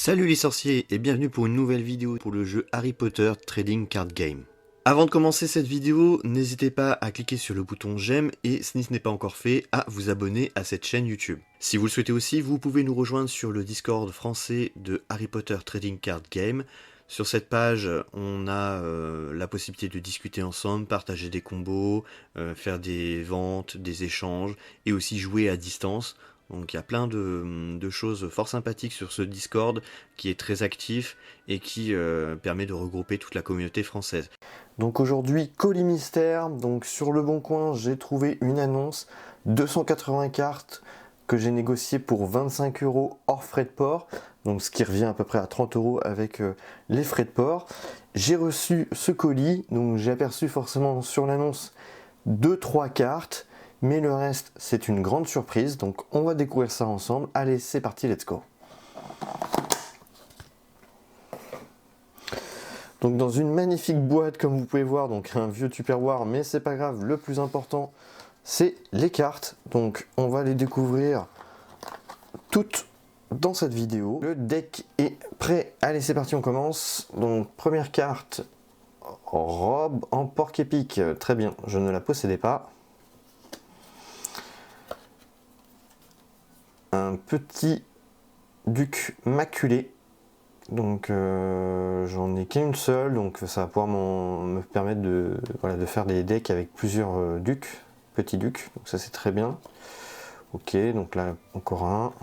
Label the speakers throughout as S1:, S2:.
S1: Salut les sorciers et bienvenue pour une nouvelle vidéo pour le jeu Harry Potter Trading Card Game. Avant de commencer cette vidéo, n'hésitez pas à cliquer sur le bouton j'aime et si ce n'est pas encore fait, à vous abonner à cette chaîne YouTube. Si vous le souhaitez aussi, vous pouvez nous rejoindre sur le Discord français de Harry Potter Trading Card Game. Sur cette page, on a la possibilité de discuter ensemble, partager des combos, faire des ventes, des échanges et aussi jouer à distance. Donc il y a plein de choses fort sympathiques sur ce Discord qui est très actif et qui permet de regrouper toute la communauté française. Donc aujourd'hui, colis mystère. Donc sur Le Bon Coin, j'ai trouvé une annonce, 280 cartes que j'ai négocié pour 25 € hors frais de port. Donc ce qui revient à peu près à 30 € avec les frais de port. J'ai reçu ce colis, donc j'ai aperçu forcément sur l'annonce 2-3 cartes. Mais le reste, c'est une grande surprise, donc on va découvrir ça ensemble. Allez, c'est parti, let's go. Donc dans une magnifique boîte, comme vous pouvez voir, donc un vieux Tupperware, mais c'est pas grave, le plus important, c'est les cartes. Donc on va les découvrir toutes dans cette vidéo. Le deck est prêt, allez c'est parti, on commence. Donc première carte, robe en porc épique, très bien, je ne la possédais pas. Un petit duc maculé, donc j'en ai qu'une seule, donc ça va pouvoir me permettre de faire des decks avec plusieurs ducs, petits ducs, donc ça c'est très bien. Ok, donc là encore un,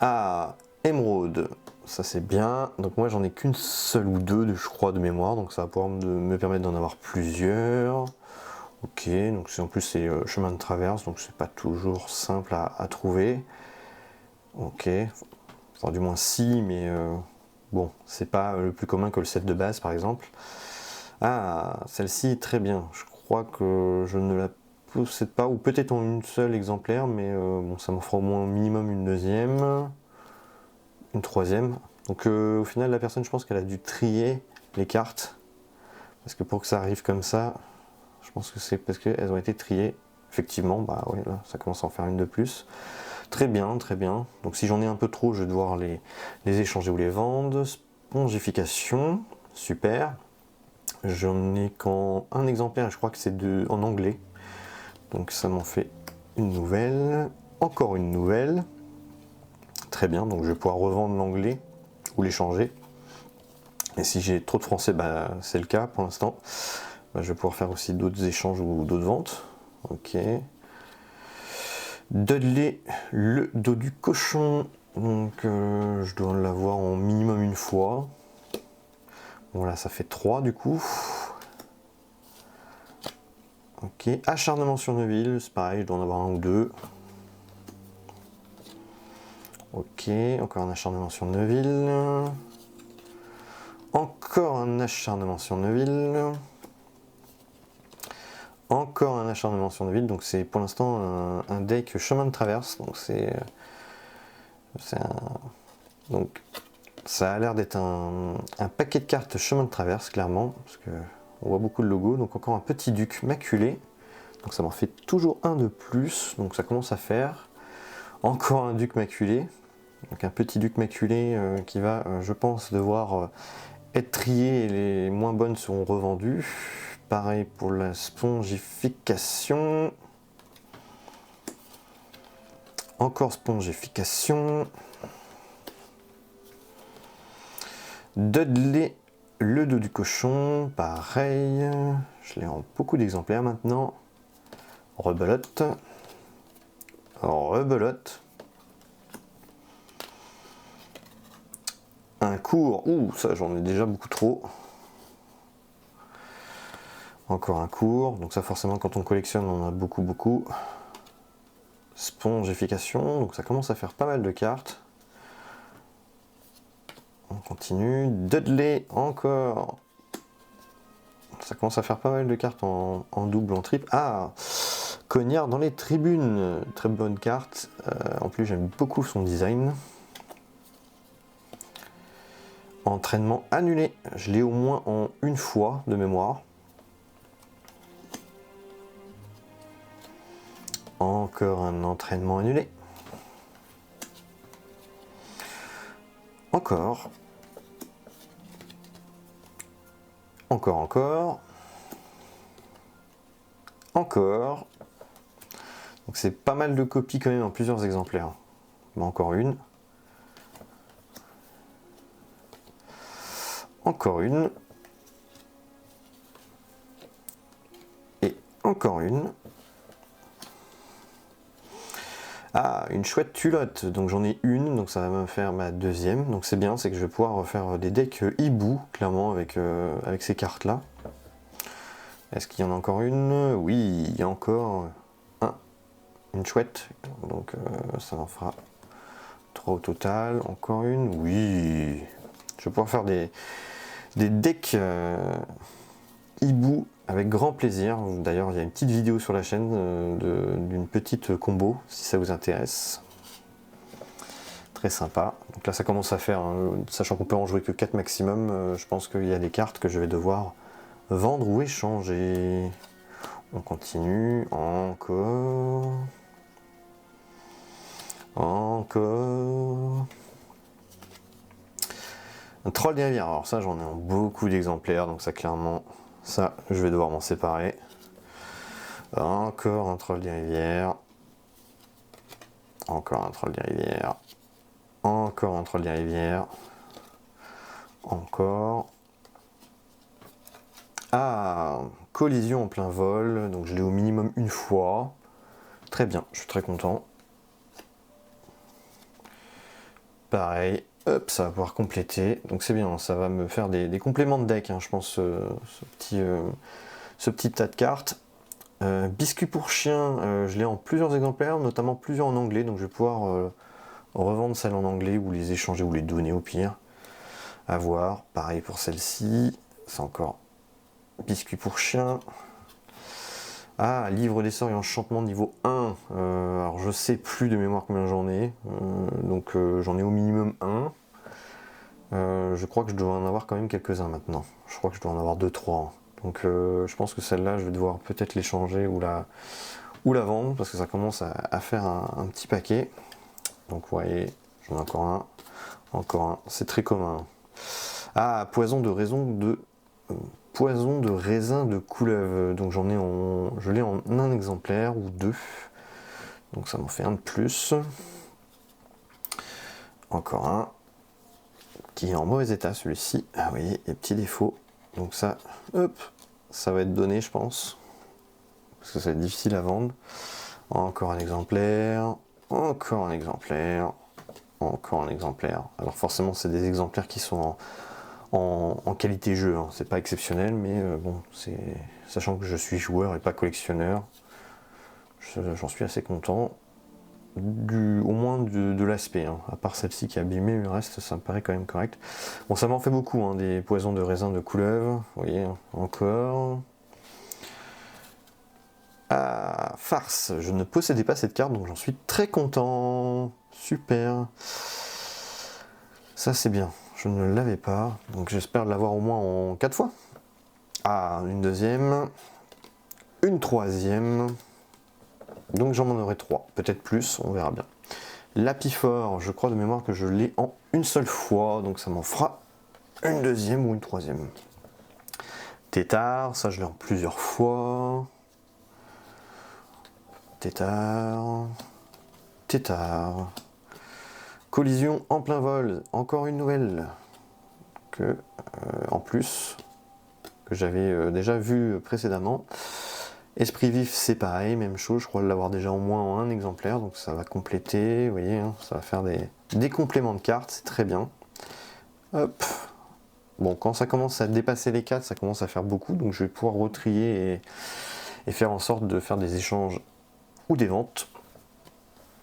S1: ah, émeraude, ça c'est bien. Donc moi j'en ai qu'une seule ou deux, je crois, de mémoire, donc ça va pouvoir me permettre d'en avoir plusieurs. Ok, donc en plus c'est chemin de traverse, donc c'est pas toujours simple à trouver. Ok, enfin du moins si, mais bon, c'est pas le plus commun que le set de base par exemple. Ah, celle-ci très bien, je crois que je ne la possède pas, ou peut-être en une seule exemplaire, mais bon, ça m'en fera au moins au minimum une deuxième, une troisième. Donc au final la personne, je pense qu'elle a dû trier les cartes, parce que pour que ça arrive comme ça, je pense que c'est parce qu'elles ont été triées. Effectivement, bah ouais, là, ça commence à en faire une de plus. Très bien, très bien. Donc si j'en ai un peu trop, je vais devoir les échanger ou les vendre. Spongification, super. J'en ai qu'en un exemplaire, je crois que c'est en anglais. Donc ça m'en fait une nouvelle. Encore une nouvelle. Très bien, donc je vais pouvoir revendre l'anglais ou l'échanger. Et si j'ai trop de français, bah, c'est le cas pour l'instant. Bah, je vais pouvoir faire aussi d'autres échanges ou d'autres ventes. Ok. Dudley, le dos du cochon. Donc je dois l'avoir en minimum une fois. Voilà, ça fait 3 du coup. Ok. Acharnement sur Neville, c'est pareil, je dois en avoir un ou deux. Ok, encore un acharnement sur Neville. Encore un acharnement sur Neville. Encore un acharnement sur Neville, donc c'est pour l'instant un deck chemin de traverse, donc donc ça a l'air d'être un paquet de cartes chemin de traverse, clairement, parce que on voit beaucoup de logos. Donc encore un petit duc maculé, donc ça m'en fait toujours un de plus, donc ça commence à faire. Encore un duc maculé, donc un petit duc maculé qui va, je pense, devoir être trié et les moins bonnes seront revendues. Pareil pour la spongification. Encore spongification. Dudley, le dos du cochon, pareil. Je l'ai en beaucoup d'exemplaires maintenant. Rebelote. Rebelote. Un court. Ouh, ça j'en ai déjà beaucoup trop. Encore un court. Donc ça forcément quand on collectionne on en a beaucoup. Spongification. Donc ça commence à faire pas mal de cartes. On continue. Dudley, encore. Ça commence à faire pas mal de cartes en double, en triple. Ah, Cognard dans les tribunes. Très bonne carte. En plus, j'aime beaucoup son design. Entraînement annulé. Je l'ai au moins en une fois de mémoire. Encore un entraînement annulé. Encore. Encore. Encore. Donc c'est pas mal de copies quand même en plusieurs exemplaires. Mais encore une. Encore une. Et encore une. Ah, une chouette culotte, donc j'en ai une, donc ça va me faire ma deuxième, donc c'est bien, c'est que je vais pouvoir refaire des decks hibou, clairement, avec ces cartes-là. Est-ce qu'il y en a encore une? Oui, il y a encore une chouette, donc ça en fera 3 au total. Encore une, oui. Je vais pouvoir faire des decks hibou avec grand plaisir. D'ailleurs, il y a une petite vidéo sur la chaîne d'une petite combo, si ça vous intéresse. Très sympa. Donc là, ça commence à faire, sachant qu'on peut en jouer que 4 maximum, je pense qu'il y a des cartes que je vais devoir vendre ou échanger. On continue. Encore. Encore. Un troll des rivières. Alors ça, j'en ai en beaucoup d'exemplaires, donc ça, clairement... Ça, je vais devoir m'en séparer. Encore un troll des rivières. Encore un troll des rivières. Encore un troll des rivières. Encore. Ah, collision en plein vol. Donc je l'ai au minimum une fois. Très bien, je suis très content. Pareil. Hop, ça va pouvoir compléter. Donc c'est bien, ça va me faire des compléments de deck, hein, je pense, ce petit tas de cartes. Biscuit pour chien, je l'ai en plusieurs exemplaires, notamment plusieurs en anglais, donc je vais pouvoir revendre celles en anglais ou les échanger ou les donner au pire. À voir. Pareil pour celle-ci. C'est encore biscuit pour chien. Ah, livre des sorts et enchantement niveau 1. Alors je sais plus de mémoire combien j'en ai. Donc j'en ai au minimum 1. Je crois que je dois en avoir quand même quelques-uns maintenant. Je crois que je dois en avoir 2-3. Donc je pense que celle-là, je vais devoir peut-être l'échanger ou la vendre, parce que ça commence à faire un petit paquet. Donc vous voyez, j'en ai encore un. Encore un. C'est très commun. Ah, poison de raisin de couleuvre. Donc je l'ai en un exemplaire ou 2. Donc ça m'en fait un de plus. Encore un. Qui est en mauvais état celui-ci. Ah oui, les petits défauts. Donc ça, hop, ça va être donné, je pense. Parce que ça va être difficile à vendre. Encore un exemplaire. Encore un exemplaire. Encore un exemplaire. Alors forcément, c'est des exemplaires qui sont en qualité jeu. Hein. C'est pas exceptionnel, mais bon, sachant que je suis joueur et pas collectionneur, j'en suis assez content. Au moins de l'aspect, hein. À part celle-ci qui est abîmée, le reste ça me paraît quand même correct. Bon, ça m'en fait beaucoup, hein, des poisons de raisin de couleuvre, vous voyez, hein, encore. Ah, farce, je ne possédais pas cette carte, donc j'en suis très content. Super. Ça c'est bien, je ne l'avais pas, donc j'espère l'avoir au moins en 4 fois. Ah, une deuxième, une troisième. Donc j'en aurai 3, peut-être plus, on verra bien. L'apiphore, je crois de mémoire que je l'ai en une seule fois, donc ça m'en fera une deuxième ou une troisième. Tétard, ça je l'ai en plusieurs fois. Tétard. Tétard. Collision en plein vol, encore une nouvelle. En plus, que j'avais déjà vu précédemment. Esprit vif, c'est pareil, même chose, je crois l'avoir déjà au moins en un exemplaire, donc ça va compléter, vous voyez, hein, ça va faire des compléments de cartes, c'est très bien. Hop. Bon, quand ça commence à dépasser les 4, ça commence à faire beaucoup, donc je vais pouvoir retrier et faire en sorte de faire des échanges ou des ventes.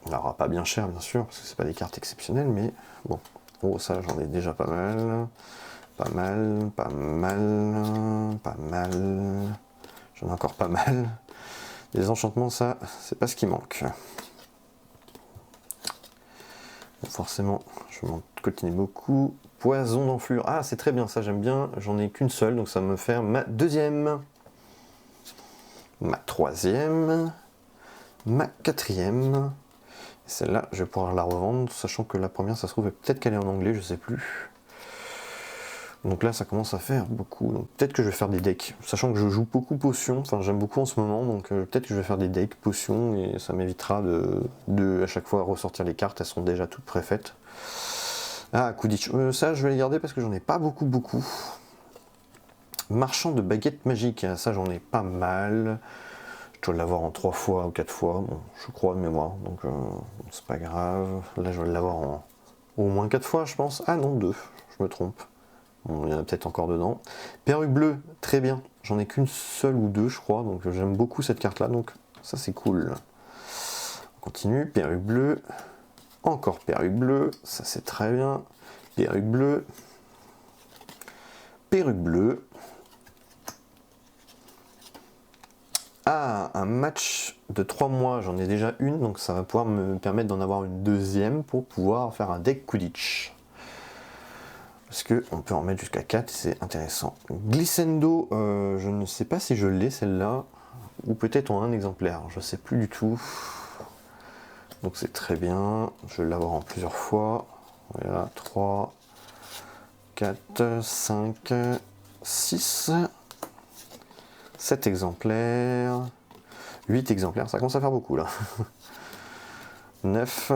S1: Alors, pas bien cher, bien sûr, parce que c'est pas des cartes exceptionnelles, mais bon. Oh, ça, j'en ai déjà pas mal. Pas mal, pas mal, pas mal. J'en ai encore pas mal. Les enchantements, ça, c'est pas ce qui manque. Bon, forcément, je m'en continue beaucoup. Poison d'enflure. Ah, c'est très bien, ça j'aime bien. J'en ai qu'une seule, donc ça va me faire ma deuxième. Ma troisième. ma quatrième. Celle-là, je vais pouvoir la revendre, sachant que la première, ça se trouve, peut-être qu'elle est en anglais, je sais plus. Donc là, ça commence à faire beaucoup. Donc peut-être que je vais faire des decks, sachant que je joue beaucoup potions. Enfin, j'aime beaucoup en ce moment, donc peut-être que je vais faire des decks potions et ça m'évitera de à chaque fois ressortir les cartes. Elles sont déjà toutes préfaites. Ah, Quidditch. Ça, je vais les garder parce que j'en ai pas beaucoup. Marchand de baguettes magiques. Ça, j'en ai pas mal. Je dois l'avoir en 3 fois ou 4 fois. Bon, je crois de mémoire, donc c'est pas grave. Là, je vais l'avoir en au moins 4 fois, je pense. Ah non, 2. Je me trompe. Bon, il y en a peut-être encore dedans. Perruque bleue, très bien. J'en ai qu'une seule ou deux, je crois. Donc j'aime beaucoup cette carte-là. Donc ça, c'est cool. On continue. Perruque bleue. Encore perruque bleue. Ça, c'est très bien. Perruque bleue. Perruque bleue. Ah, un match de 3 mois. J'en ai déjà une. Donc ça va pouvoir me permettre d'en avoir une deuxième pour pouvoir faire un deck Quidditch. Parce qu'on peut en mettre jusqu'à 4 et c'est intéressant. Glissando, je ne sais pas si je l'ai celle-là, ou peut-être en un exemplaire, je ne sais plus du tout. Donc c'est très bien, je vais l'avoir en plusieurs fois. Voilà, 3, 4, 5, 6, 7 exemplaires, 8 exemplaires, ça commence à faire beaucoup là. 9.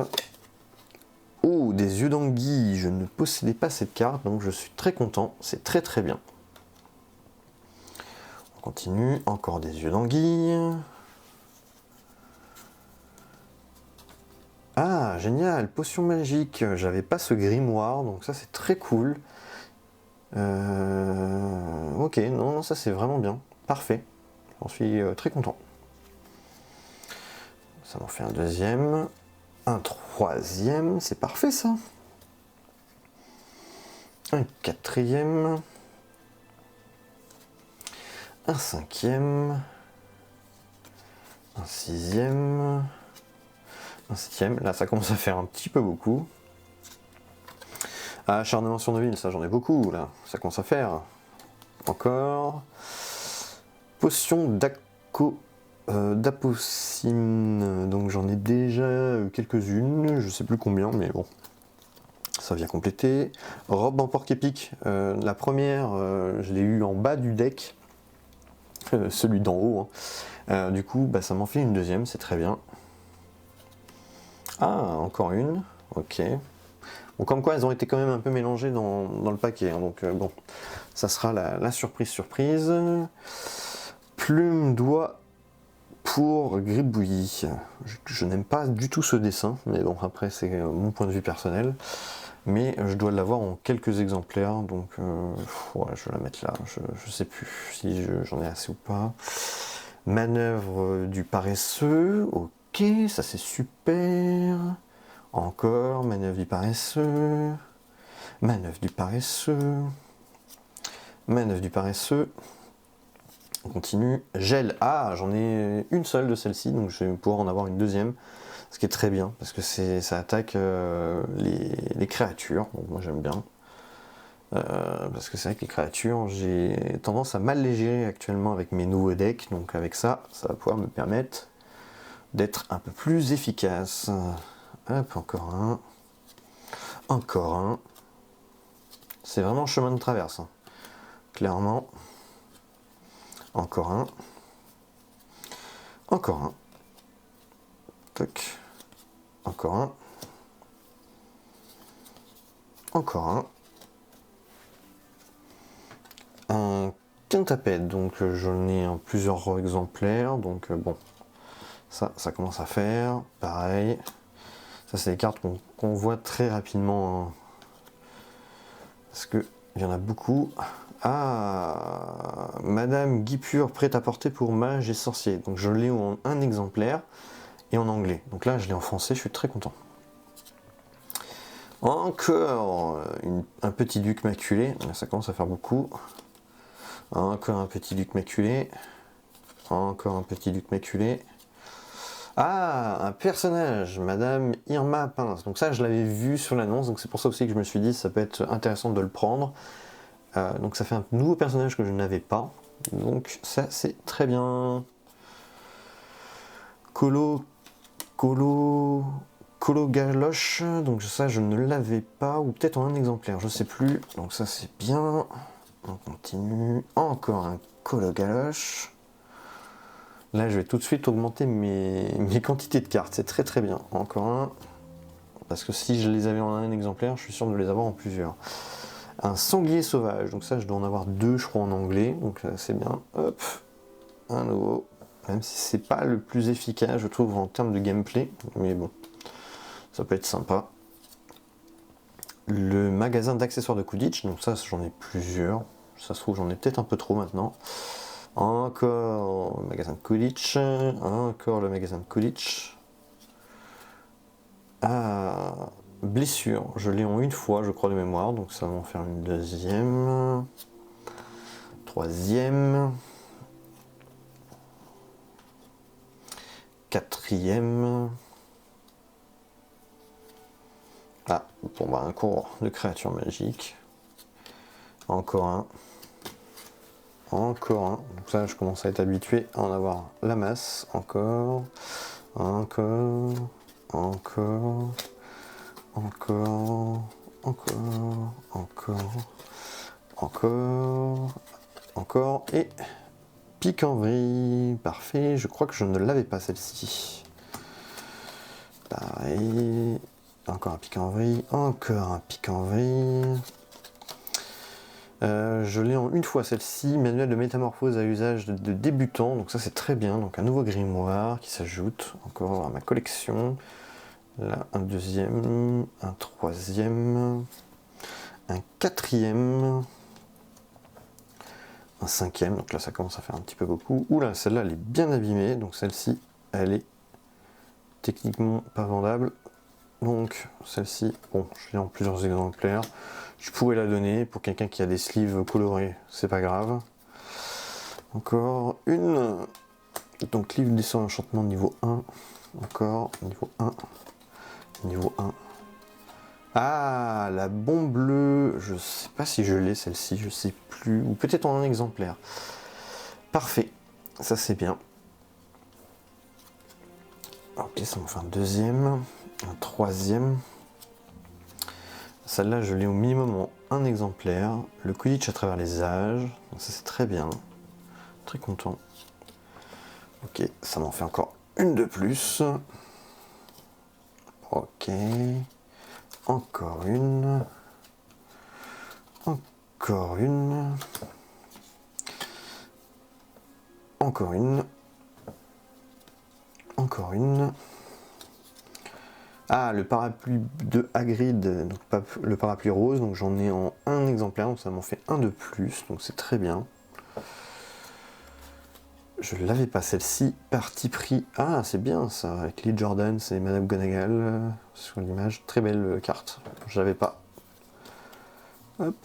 S1: Oh, des yeux d'anguille, je ne possédais pas cette carte, donc je suis très content, c'est très bien. On continue, encore des yeux d'anguille. Ah, génial, potion magique, j'avais pas ce grimoire, donc ça c'est très cool. Ok, non, ça c'est vraiment bien, parfait, j'en suis très content. Ça m'en fait un deuxième. Un troisième, c'est parfait ça. Un quatrième. Un cinquième. Un sixième. Un septième. Là, ça commence à faire un petit peu beaucoup. Ah, acharnement sur nos villes, ça j'en ai beaucoup là. Ça commence à faire. Encore. Potion d'apocine. Donc j'en ai déjà quelques-unes. Je sais plus combien, mais bon. Ça vient compléter. Robe en porc épique. La première, je l'ai eu en bas du deck. Celui d'en haut. Hein. Du coup, bah, ça m'en fait une deuxième, c'est très bien. Ah, encore une. Ok. Bon, comme quoi, elles ont été quand même un peu mélangées dans le paquet. Hein, donc, bon, ça sera la surprise. Plume doigt pour gribouillis. Je n'aime pas du tout ce dessin, mais bon, après, c'est mon point de vue personnel. Mais je dois l'avoir en quelques exemplaires, donc ouais, je vais la mettre là. Je sais plus si j'en ai assez ou pas. Manœuvre du paresseux, ok, ça c'est super. Encore, manœuvre du paresseux. Manœuvre du paresseux. Manœuvre du paresseux. On continue. Gel. Ah, j'en ai une seule de celle-ci, donc je vais pouvoir en avoir une deuxième. Ce qui est très bien, parce que ça attaque les créatures. Bon, moi j'aime bien. Parce que c'est vrai que les créatures, j'ai tendance à mal les gérer actuellement avec mes nouveaux decks. Donc avec ça, ça va pouvoir me permettre d'être un peu plus efficace. Hop, encore un. Encore un. C'est vraiment chemin de traverse. Hein. Clairement. Encore un. Encore un. Toc. Encore un. Encore un. Un quintapède, donc j'en ai en plusieurs exemplaires, donc bon, ça commence à faire, pareil. Ça c'est des cartes qu'on voit très rapidement, hein, parce qu'il y en a beaucoup. Ah, Madame Guipure, prête à porter pour mage et sorcier, donc je l'ai en un exemplaire, et en anglais, donc là je l'ai en français, je suis très content. Encore un petit duc maculé, ça commence à faire beaucoup. Encore un petit duc maculé. Encore un petit duc maculé. Ah, un personnage, Madame Irma Pince. Donc ça, je l'avais vu sur l'annonce, donc c'est pour ça aussi que je me suis dit ça peut être intéressant de le prendre. Donc ça fait un nouveau personnage que je n'avais pas. Donc ça, c'est très bien. Colo Galoche, donc ça je ne l'avais pas, ou peut-être en un exemplaire, je sais plus. Donc ça c'est bien. On continue. Encore un Colo Galoche. Là je vais tout de suite augmenter mes quantités de cartes, c'est très très bien. Encore un. Parce que si je les avais en un exemplaire, je suis sûr de les avoir en plusieurs. Un sanglier sauvage, donc ça je dois en avoir deux je crois en anglais, donc c'est bien. Hop, un nouveau. Même si c'est pas le plus efficace je trouve en termes de gameplay, mais bon. Ça peut être sympa. Le magasin d'accessoires de Quidditch, donc ça j'en ai plusieurs. Ça se trouve j'en ai peut-être un peu trop maintenant. Encore le magasin de Quidditch. Encore le magasin de Quidditch. Ah, blessure. Je l'ai en une fois je crois de mémoire. Donc ça va en faire une deuxième. Troisième. Quatrième. Ah, bon bah un cours de créatures magiques. Encore un. Encore un. Donc ça je commence à être habitué à en avoir la masse. Encore. Encore. Encore. Encore. Encore. Encore. Encore. Encore. Et pique-en-vrille. Parfait. Je crois que je ne l'avais pas celle-ci. Pareil. Encore un pique-en-vrille, encore un pique-en-vrille. Je l'ai en une fois celle-ci, manuel de métamorphose à usage de débutant, donc ça c'est très bien. Donc un nouveau grimoire qui s'ajoute encore à ma collection. Là un deuxième, un troisième, un quatrième, un cinquième, donc là ça commence à faire un petit peu beaucoup. Oula, celle-là elle est bien abîmée, donc celle-ci elle est techniquement pas vendable. Donc celle-ci, bon, je l'ai en plusieurs exemplaires. Je pourrais la donner pour quelqu'un qui a des sleeves colorés, c'est pas grave. Encore une. Donc livre d'essai enchantement niveau 1. Encore niveau 1. Niveau 1. Ah, la bombe bleue. Je sais pas si je l'ai celle-ci, je sais plus. Ou peut-être en un exemplaire. Parfait. Ça c'est bien. Ok, ça m'en fait un deuxième. Un troisième. Celle-là, je l'ai au minimum en un exemplaire. Le Quidditch à travers les âges. Donc ça, c'est très bien. Très content. Ok, ça m'en fait encore une de plus. Ok. Encore une. Encore une. Encore une. Encore une. Ah, le parapluie de Hagrid, donc le parapluie rose, donc j'en ai en un exemplaire, donc ça m'en fait un de plus, donc c'est très bien. Je l'avais pas celle-ci, parti pris. Ah, c'est bien ça, avec Lee Jordan, c'est Madame Gonagal sur l'image, très belle carte. Je l'avais pas. Hop,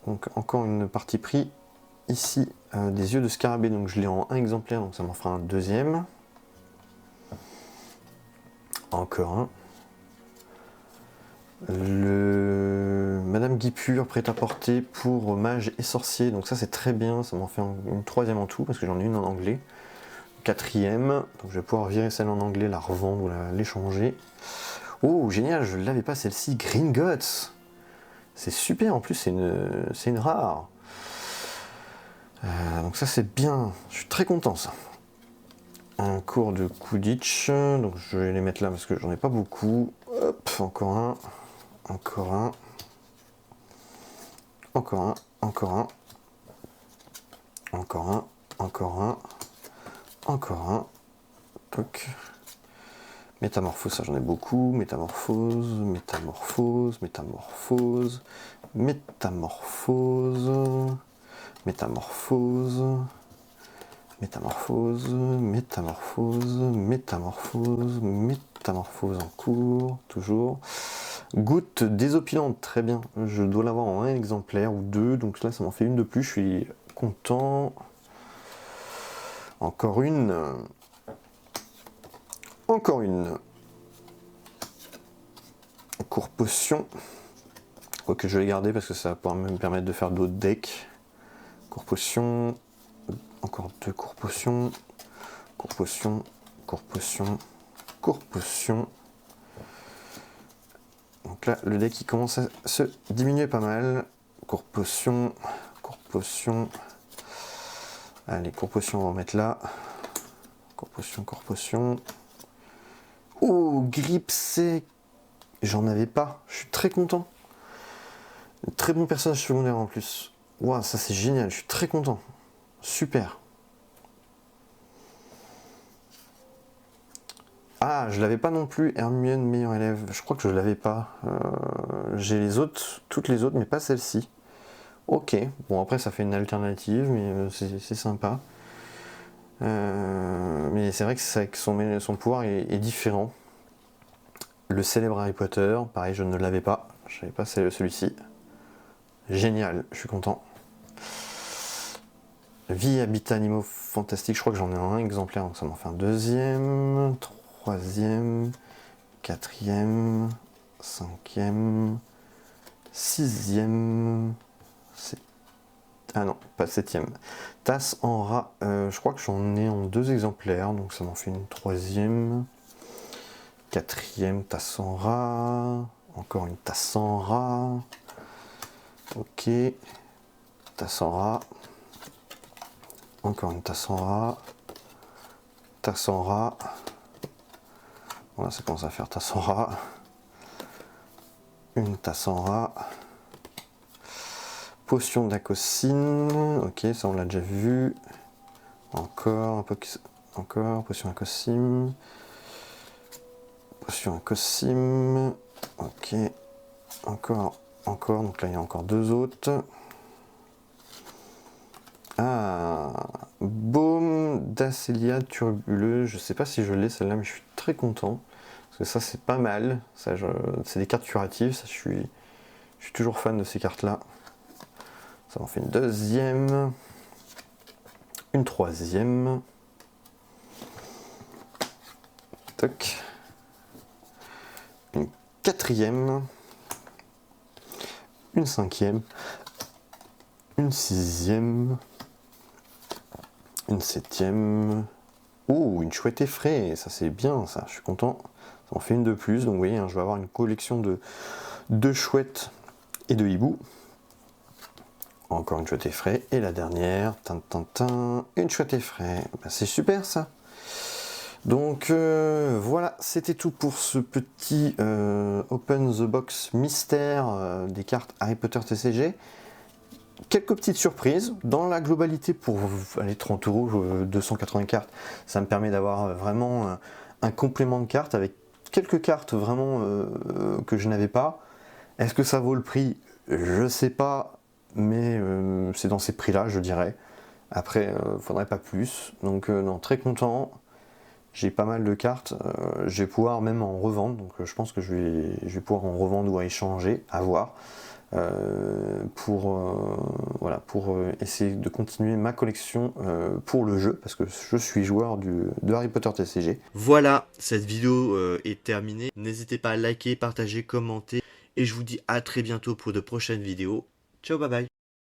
S1: donc encore une partie pris. Ici, des yeux de scarabée, donc je l'ai en un exemplaire, donc ça m'en fera un deuxième. Encore un. Le Madame Guipure prêt-à-porter pour mage et sorcier, donc ça c'est très bien, ça m'en fait une troisième en tout parce que j'en ai une en anglais. Quatrième, donc je vais pouvoir virer celle en anglais, la revendre ou l'échanger. Oh génial, je ne l'avais pas celle-ci, Gringotts. C'est super, en plus c'est une rare. Donc ça c'est bien, je suis très content ça. Un cours de Quidditch, donc je vais les mettre là parce que j'en ai pas beaucoup. Hop, encore un. Encore un. Encore un. Encore un. Encore un. Encore un. Encore un. Toc. Métamorphose, ça j'en ai beaucoup. Métamorphose. Métamorphose. Métamorphose. Métamorphose. Métamorphose. Métamorphose. Métamorphose. Métamorphose. Métamorphose en cours. Toujours. Goutte désopilante, très bien. Je dois l'avoir en un exemplaire ou deux, donc là ça m'en fait une de plus, je suis content. Encore une. Encore une. Cours potion. Quoique je vais les garder parce que ça va pouvoir me permettre de faire d'autres decks. Cours potion. Encore deux cours potion. Cours potion. Cours potion. courte potion. Donc là, le deck il commence à se diminuer pas mal. Courte potion, courte potion. Allez, courte potion, on va en mettre là. Courte potion, courte potion. Oh, grippe sec. J'en avais pas, je suis très content. Très bon personnage secondaire en plus. Waouh, ça c'est génial, je suis très content. Super. Ah, je l'avais pas non plus, Hermione, meilleur élève. Je crois que je l'avais pas. J'ai les autres, toutes les autres, mais pas celle-ci. Ok, bon après ça fait une alternative, mais c'est sympa. Mais c'est vrai que son pouvoir est différent. Le célèbre Harry Potter, pareil, je ne l'avais pas. Je savais pas celui-ci. Génial, je suis content. Vie, habitat, animaux fantastiques, je crois que j'en ai un exemplaire, donc ça m'en fait un deuxième, troisième, quatrième, cinquième, sixième, ah non, pas septième. Tasse en rat, je crois que j'en ai en 2 exemplaires, donc ça m'en fait une troisième, quatrième tasse en rat, encore une tasse en rat, ok, tasse en rat, encore une tasse en rat, tasse en rat, voilà, ça commence à faire tasse en rat, une tasse en rat, potion d'acocine, ok, ça on l'a déjà vu, encore un peu, encore potion d'acocine, potion d'acocine, ok, encore, donc là il y a encore 2 autres. Ah, baume d'Acélia turbuleuse, je sais pas si je l'ai celle-là, mais je suis très content, parce que ça c'est pas mal, c'est des cartes curatives, ça je suis toujours fan de ces cartes-là. Ça en fait une deuxième, une troisième, toc, une quatrième, une cinquième, une sixième, une septième, oh, une chouette effraie, ça c'est bien ça, je suis content, ça en fait une de plus, donc vous voyez, hein, je vais avoir une collection de chouettes et de hiboux. Encore une chouette effraie, et la dernière, une chouette effraie, ben, c'est super ça. Donc voilà, c'était tout pour ce petit Open the Box mystère des cartes Harry Potter TCG. Quelques petites surprises, dans la globalité pour aller 30 €, 280 cartes, ça me permet d'avoir vraiment un complément de cartes avec quelques cartes vraiment que je n'avais pas. Est-ce que ça vaut le prix? Je sais pas, mais c'est dans ces prix-là, je dirais. Après, faudrait pas plus, donc non, très content. J'ai pas mal de cartes, je vais pouvoir même en revendre, donc je pense que je vais pouvoir en revendre ou à échanger, à voir. Voilà, pour essayer de continuer ma collection pour le jeu, parce que je suis joueur de Harry Potter TCG.
S2: Voilà, cette vidéo est terminée. N'hésitez pas à liker, partager, commenter. Et je vous dis à très bientôt pour de prochaines vidéos. Ciao, bye bye.